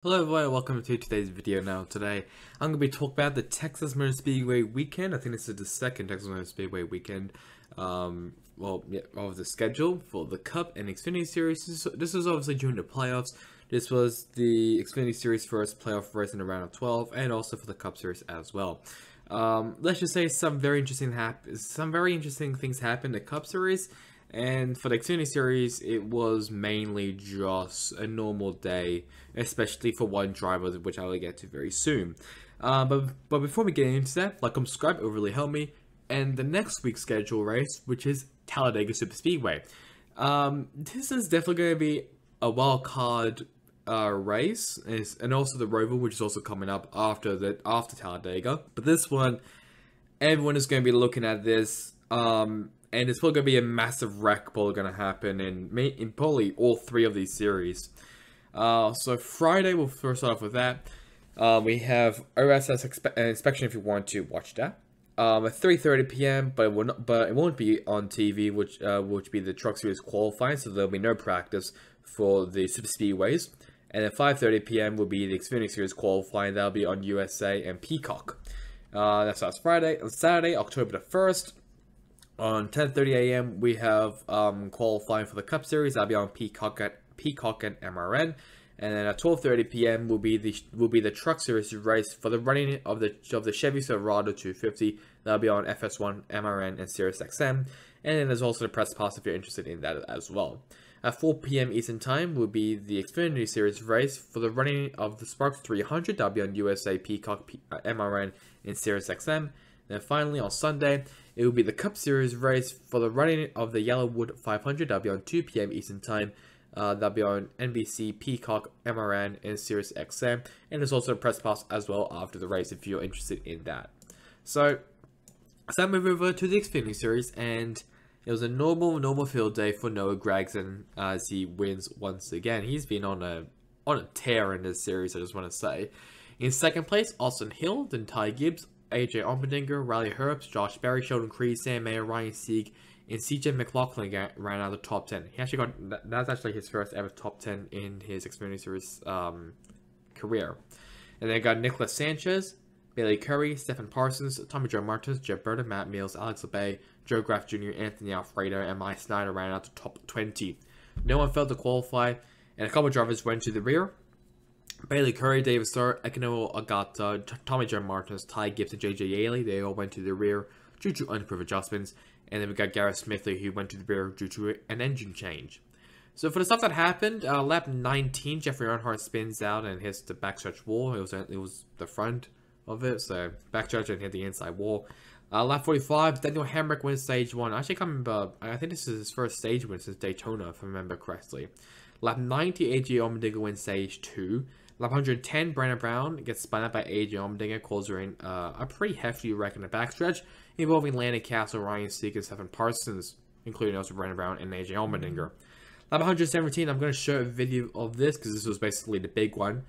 Hello everyone, welcome to today's video. Today I'm going to be talking about the Texas Motor Speedway weekend. I think this is the second Texas Motor Speedway weekend of the schedule for the Cup and Xfinity Series. This was obviously during the playoffs. This was the Xfinity Series first playoff race in the round of 12, and also for the Cup Series as well. Let's just say some very interesting things happened in the Cup Series. And for the Xfinity Series, it was mainly just a normal day, especially for one driver, which I will get to very soon. But before we get into that, like and subscribe, it will really help me. And the next week's schedule race, which is Talladega Superspeedway. This is definitely going to be a wild card race, and also the Roval, which is also coming up after Talladega. But this one, everyone is going to be looking at this. And it's probably going to be a massive wreck probably going to happen in probably all three of these series. So Friday, we'll first start off with that. We have OSS inspection if you want to watch that. At 3:30 p.m., but it won't be on TV, which be the Truck Series qualifying, so there'll be no practice for the super speedways. And at 5:30 p.m. will be the Xfinity Series qualifying. That'll be on USA and Peacock. That starts Friday. On Saturday, October the 1st. On 10:30 a.m. we have qualifying for the Cup Series. That'll be on Peacock and MRN. And then at 12:30 p.m. will be the Truck Series race for the running of the Chevy Silverado 250. That'll be on FS1, MRN, and Sirius XM. And then there's also the press pass if you're interested in that as well. At 4 p.m. Eastern Time will be the Xfinity Series race for the running of the Sparks 300. That'll be on USA, Peacock, MRN, and Sirius XM. Then finally, on Sunday, it will be the Cup Series race for the running of the Yellowwood 500. That'll be on 2 p.m. Eastern Time. That'll be on NBC, Peacock, MRN, and Sirius XM. And there's also a press pass as well after the race if you're interested in that. So move over to the Xfinity Series, and it was a normal field day for Noah Gragson as he wins once again. He's been on a tear in this series, I just want to say. In second place, Austin Hill, then Ty Gibbs, AJ Allmendinger, Riley Herbst, Josh Berry, Sheldon Creed, Sam Mayer, Ryan Sieg, and CJ McLaughlin ran out of the top 10. He actually that's actually his first ever top 10 in his Xfinity Series career. And then got Nicholas Sanchez, Bailey Curry, Stephen Parsons, Tommy Joe Martins, Jeff Burton, Matt Mills, Alex LeBay, Joe Graff Jr., Anthony Alfredo, and Mike Snyder ran out the top 20. No one failed to qualify, and a couple of drivers went to the rear. Bailey Curry, David Starr, Ekino Agata, Tommy John Martins, Ty Gibbs, and JJ Yaley, they all went to the rear due to unapproved adjustments. And then we got Garrett Smithley, who went to the rear due to an engine change. So for the stuff that happened, lap 19, Jeffrey Earnhardt spins out and hits the backstretch wall. It was the front of it, so backstretch and hit the inside wall. Lap 45, Daniel Hemrick wins stage 1. Actually, I think this is his first stage win since Daytona, if I remember correctly. Lap 90, AJ Allmendinger wins stage 2. Lap 110, Brandon Brown gets spun out by AJ Allmendinger, causing a pretty hefty wreck in the backstretch, involving Landon Castle, Ryan Sieg, and Stephen Parsons, including also Brandon Brown and AJ Allmendinger. Lap 117, I'm going to show a video of this, because this was basically the big one.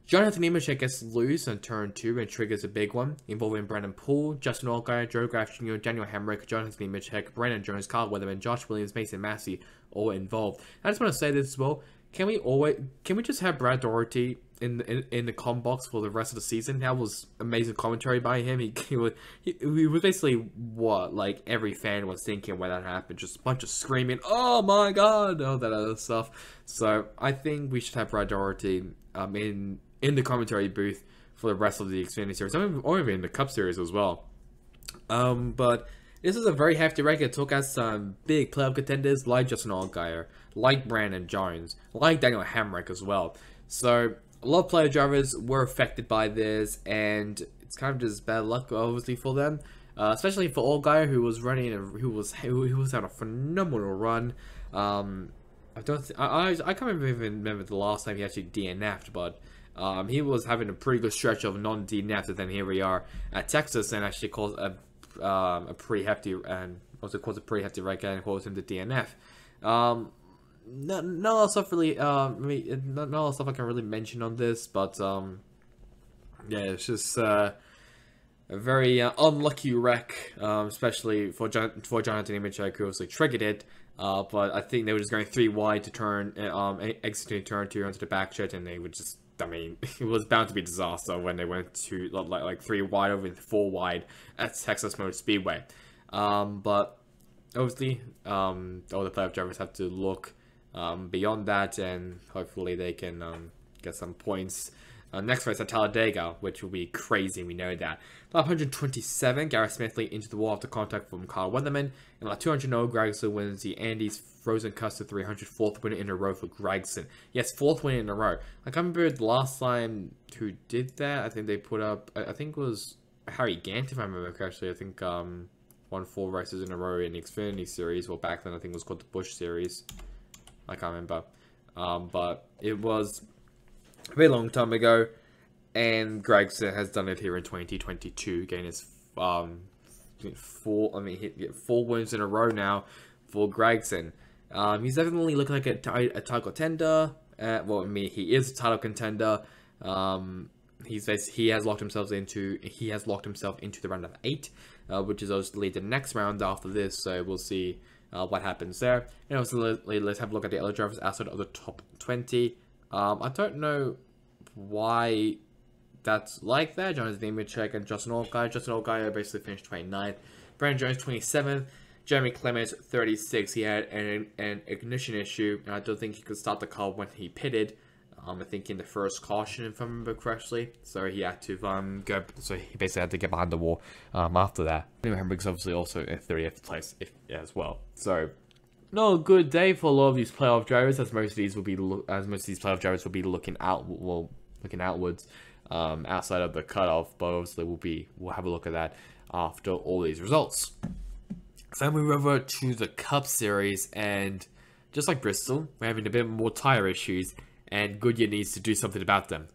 Jonathan Nemechek gets loose on turn 2 and triggers a big one, involving Brandon Poole, Justin Allgaier, Joe Graff Jr., Daniel Hemrick, Jonathan Nemechek, Brandon Jones, Kyle Weatherman, Josh Williams, Mason Massey, all involved. I just want to say this as well. Can we just have Brad Daugherty in the comm box for the rest of the season? That was amazing commentary by him. He was basically what like every fan was thinking when that happened. Just a bunch of screaming, "Oh my god!" all that other stuff. So I think we should have Brad Daugherty in the commentary booth for the rest of the Xfinity Series, or even in the Cup Series as well. But this is a very hefty record. It took out some big playoff contenders like Justin Allgaier, like Brandon Jones, like Daniel Hemrick as well. So a lot of player drivers were affected by this, and it's kind of just bad luck, obviously, for them. Especially for Allgaier, who was on a phenomenal run. I can't even remember the last time he actually DNF'd, but he was having a pretty good stretch of non-DNFs, and then here we are at Texas, and actually caused a pretty hefty wreck and caused him to DNF. Not a lot of stuff really. Not a lot of stuff I can really mention on this, but yeah, it's just a very unlucky wreck, especially for Jonathan Nemechek, who obviously triggered it. But I think they were just going 3 wide to turn, exiting turn 2 onto the back stretch, and they would just I mean, it was bound to be disaster when they went to like 3 wide over 4 wide at Texas Motor Speedway. But obviously, all the playoff drivers have to look beyond that, and hopefully they can get some points. Next race at Talladega, which will be crazy, we know that. Lap 127, Garrett Smithley into the wall after contact from Kyle Weatherman. And lap 200, Noah Gragson wins the Andes Frozen Custard 300, 4th win in a row for Gragson. Yes, 4th win in a row. I can't remember the last time who did that. I think they put up, I think it was Harry Gant, if I remember correctly. I think won 4 races in a row in the Xfinity series. Well, back then I think it was called the Busch series. I can't remember. But it was a very long time ago, and Gregson has done it here in 2022, getting his 4 wins in a row now for Gregson. He's definitely looking like a title contender. Well, I mean, he is a title contender. He has locked himself into the round of 8, which is obviously the next round after this. So we'll see what happens there. And also, let's have a look at the other drivers outside of the top 20. I don't know why that's like that. Jonathan Nemechek and Justin Allgaier. Justin Allgaier basically finished 29th. Brandon Jones 27th. Jeremy Clements 36th. He had an ignition issue, and I don't think he could start the car when he pitted. I think in the first caution, if I remember correctly. So he had to go. So he basically had to get behind the wall after that. Anyway, Hemrick's obviously also in 30th place as well. So not a good day for a lot of these playoff drivers, as most of these playoff drivers will be looking outwards outside of the cutoff. But obviously we'll have a look at that after all these results. So we move over to the Cup Series, and just like Bristol, we're having a bit more tire issues, and Goodyear needs to do something about them.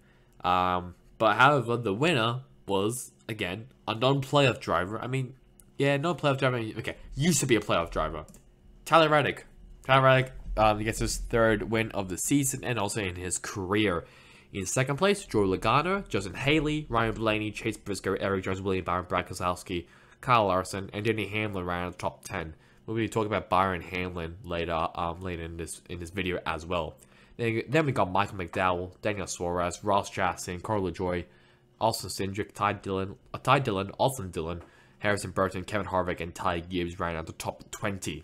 But however, the winner was, again, a non-playoff driver. I mean, yeah, non-playoff driver. Okay, used to be a playoff driver. Tyler Reddick. He gets his 3rd win of the season and also in his career. In 2nd place, Joe Logano, Justin Haley, Ryan Blaney, Chase Briscoe, Eric Jones, William Byron, Brad Keselowski, Kyle Larson, and Denny Hamlin ran the top 10. We'll be talking about Byron Hamlin later in this video as well. Then we got Michael McDowell, Daniel Suarez, Ross Chastain, Carl LaJoie, Austin Cindric, Ty Dillon, Austin Dillon, Harrison Burton, Kevin Harvick, and Ty Gibbs ran out the top 20.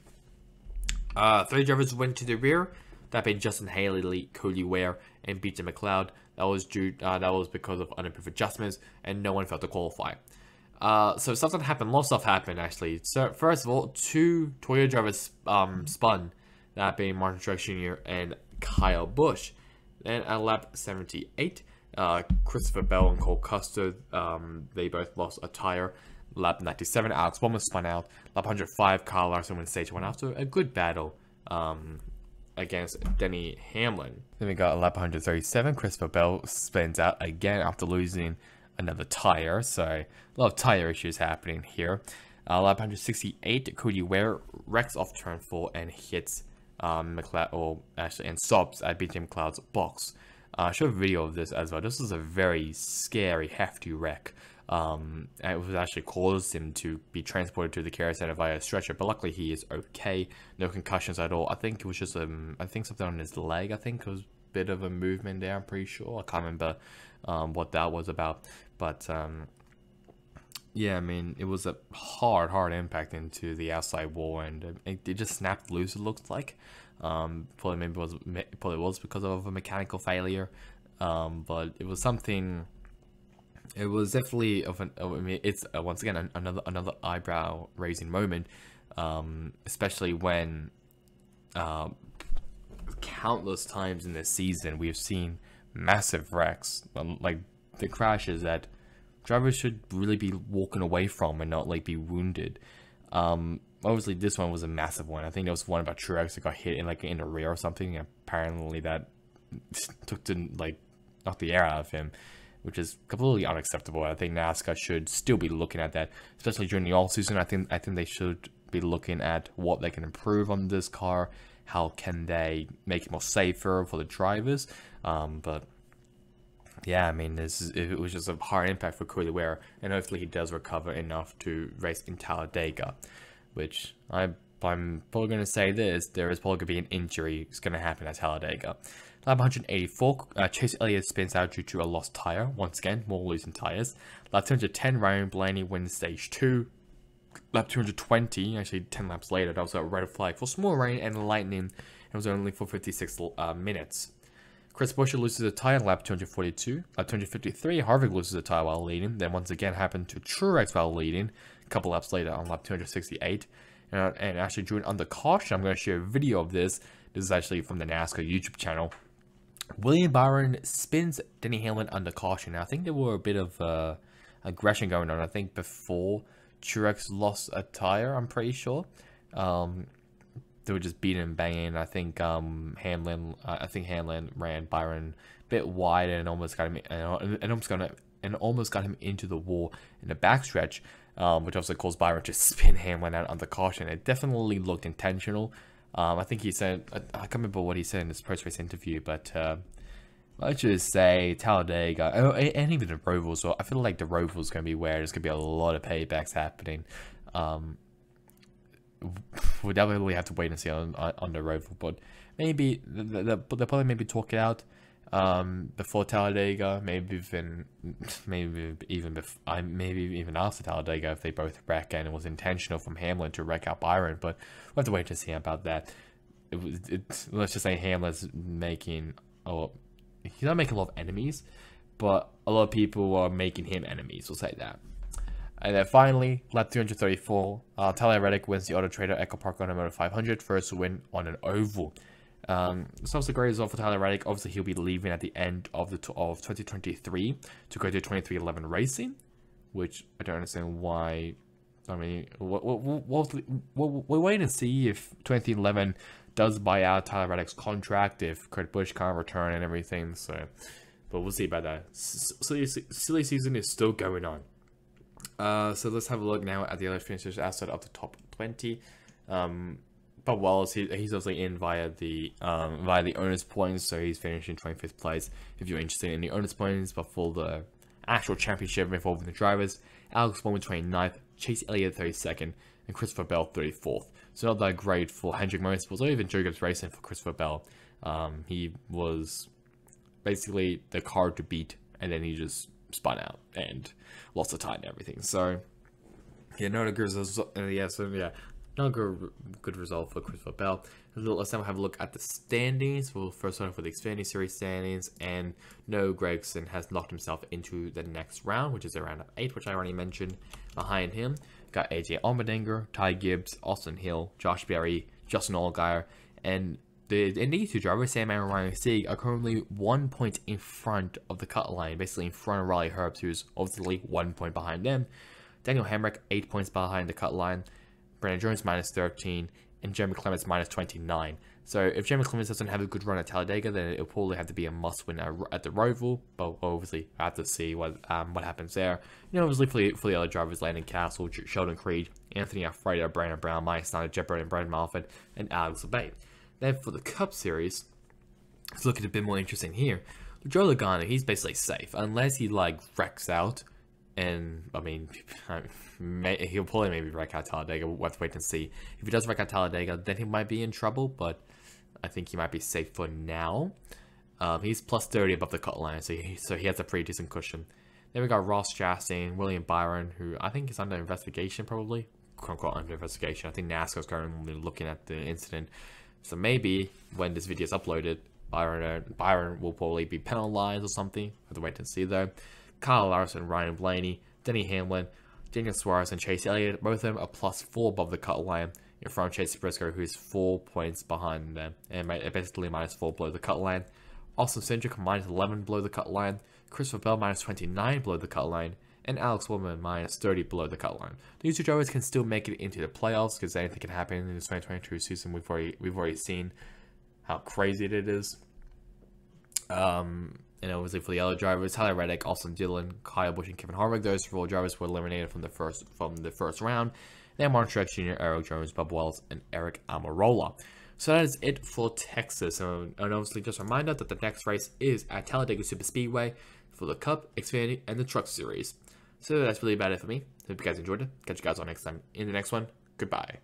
3 drivers went to the rear. That being Justin Haley, Cody Ware, and BJ McLeod. That was because of unapproved adjustments, and no one failed to qualify. So stuff that happened. A lot of stuff happened actually. So first of all, 2 Toyota drivers spun. That being Martin Truex Jr. and Kyle Busch. Then at lap 78, Christopher Bell and Cole Custer, they both lost a tire. Lap 97, Alex Bowman spun out. Lap 105, Kyle Larson wins stage 1 after a good battle against Denny Hamlin. Then we got lap 137, Christopher Bell spins out again after losing another tire. So a lot of tire issues happening here. Lap 168, Cody Ware wrecks off turn 4 and hits and stops at BJ McLeod's box. I showed a video of this as well. This is a very scary, hefty wreck. It was actually caused him to be transported to the care center via a stretcher, but luckily he is okay. No concussions at all. I think it was just I think something on his leg. I think it was a bit of a movement there. I'm pretty sure. I can't remember what that was about, but yeah, I mean, it was a hard impact into the outside wall, and it just snapped loose. It looked like probably was because of a mechanical failure, but it was something. It was definitely I mean, it's once again another eyebrow raising moment, especially when countless times in this season we have seen massive wrecks, like the crashes that drivers should really be walking away from and not like be wounded. Obviously this one was a massive one. I think there was one about Truex that got hit in the rear or something. Apparently that knocked the air out of him, which is completely unacceptable. I think NASCAR should still be looking at that, especially during the off-season. I think they should be looking at what they can improve on this car. How can they make it more safer for the drivers? But yeah, I mean, it was just a hard impact for Cody Ware, and hopefully he does recover enough to race in Talladega, which I'm probably going to say this, there is probably going to be an injury that's going to happen at Talladega. Lap 184, Chase Elliott spins out due to a lost tire. Once again, more losing tires. Lap 210, Ryan Blaney wins stage 2. Lap 220, actually 10 laps later, that was a red flag for small rain and lightning. It was only for 56 minutes. Chris Buescher loses a tire in lap 242. Lap 253, Harvick loses a tire while leading. Then once again happened to Truex while leading. A couple laps later on lap 268. And actually during under caution, I'm going to share a video of this. This is actually from the NASCAR YouTube channel. William Byron spins Denny Hamlin under caution. Now, I think there were a bit of aggression going on. I think before Truex lost a tire, I'm pretty sure. They were just beating and banging. I think Hamlin ran Byron a bit wide and almost got him almost got him into the wall in the backstretch, which also caused Byron to spin Hamlin out under caution. It definitely looked intentional. I think he said, I can't remember what he said in his post-race interview, but let's just say Talladega, and even the Roval. So I feel like the Roval is going to be where there's going to be a lot of paybacks happening. We'll definitely have to wait and see on the Roval, but maybe they'll probably maybe talk it out before Talladega, maybe even after Talladega if they both wreck and it was intentional from Hamlin to wreck out Byron. But we'll have to wait to see about that. Let's just say Hamlin's making, he's not making a lot of enemies, but a lot of people are making him enemies. We'll say that. And then finally, lap 234, Tyler Reddick wins the Auto Trader Echo Park Automotive 500, first win on an oval. It's also a great result for Tyler Reddick. Obviously, he'll be leaving at the end of 2023 to go to 2311 Racing, which I don't understand why. I mean, we'll wait and see if 2011 does buy out Tyler Reddick's contract, if Kurt Busch can't return and everything. So, but we'll see about that. Silly season is still going on. So let's have a look now at the other finishers outside of the top 20. But Wallace, he's obviously in via the owner's points, so he's finishing 25th place. If you're interested in the owner's points, but for the actual championship involving the drivers, Alex Bowman 29th, Chase Elliott 32nd, and Christopher Bell 34th. So not that great for Hendrick Motorsports or even Jacobs Racing for Christopher Bell. He was basically the car to beat, and then he just spun out and lost the time and everything. So yeah, not a good result. Not a good result for Christopher Bell. Let's now have a look at the standings. We'll first start off with the Xfinity Series standings, and no, Gregson has knocked himself into the next round, which is around 8, which I already mentioned. Behind him, got AJ Allmendinger, Ty Gibbs, Austin Hill, Josh Berry, Justin Allgaier, and these two drivers, Sam and Ryan Sieg, are currently 1 point in front of the cut line, basically in front of Riley Herbst, who's obviously 1 point behind them. Daniel Hemrick, 8 points behind the cut line. Brandon Jones, minus 13, and Jeremy Clements, minus 29. So if Jeremy Clements doesn't have a good run at Talladega, then it'll probably have to be a must-win at the Roval. But obviously, I have to see what happens there. Obviously for the other drivers, Landon Castle, Sheldon Creed, Anthony Alfredo, Brandon Brown, Mike Snyder, Jeff Burton, Brandon Malford, and Alex Abate. Then for the Cup Series, let's look at a bit more interesting here. Joe Logano, he's basically safe unless he wrecks out, and I mean, he'll probably maybe wreck out Talladega. We'll have to wait and see. If he does wreck out Talladega, then he might be in trouble, but I think he might be safe for now. He's plus 30 above the cut line, so he has a pretty decent cushion. Then we got Ross Chastain, William Byron, who I think is under investigation, probably quote unquote under investigation. I think NASCAR is currently looking at the incident. So maybe when this video is uploaded, Byron will probably be penalized or something. Have to wait and see though. Kyle Larson, Ryan Blaney, Denny Hamlin, Daniel Suarez, and Chase Elliott, both of them are plus 4 above the cut line in front of Chase Briscoe, who's 4 points behind them, and basically minus 4 below the cut line. Austin Cindric, minus 11 below the cut line. Christopher Bell, minus 29 below the cut line. And Alex Bowman, minus 30 below the cut line. These two drivers can still make it into the playoffs, because anything can happen in this 2022 season. We've already seen how crazy it is. And obviously for the other drivers, Tyler Reddick, Austin Dillon, Kyle Busch, and Kevin Harvick, those 4 drivers were eliminated from the first round. Then Martin Truex Jr., Eric Jones, Bubba Wells, and Eric Almirola. So that is it for Texas. And obviously just a reminder that the next race is at Talladega Superspeedway for the Cup, Xfinity, and the Truck Series. So that's really about it for me. Hope you guys enjoyed it. Catch you guys on next time in the next one. Goodbye.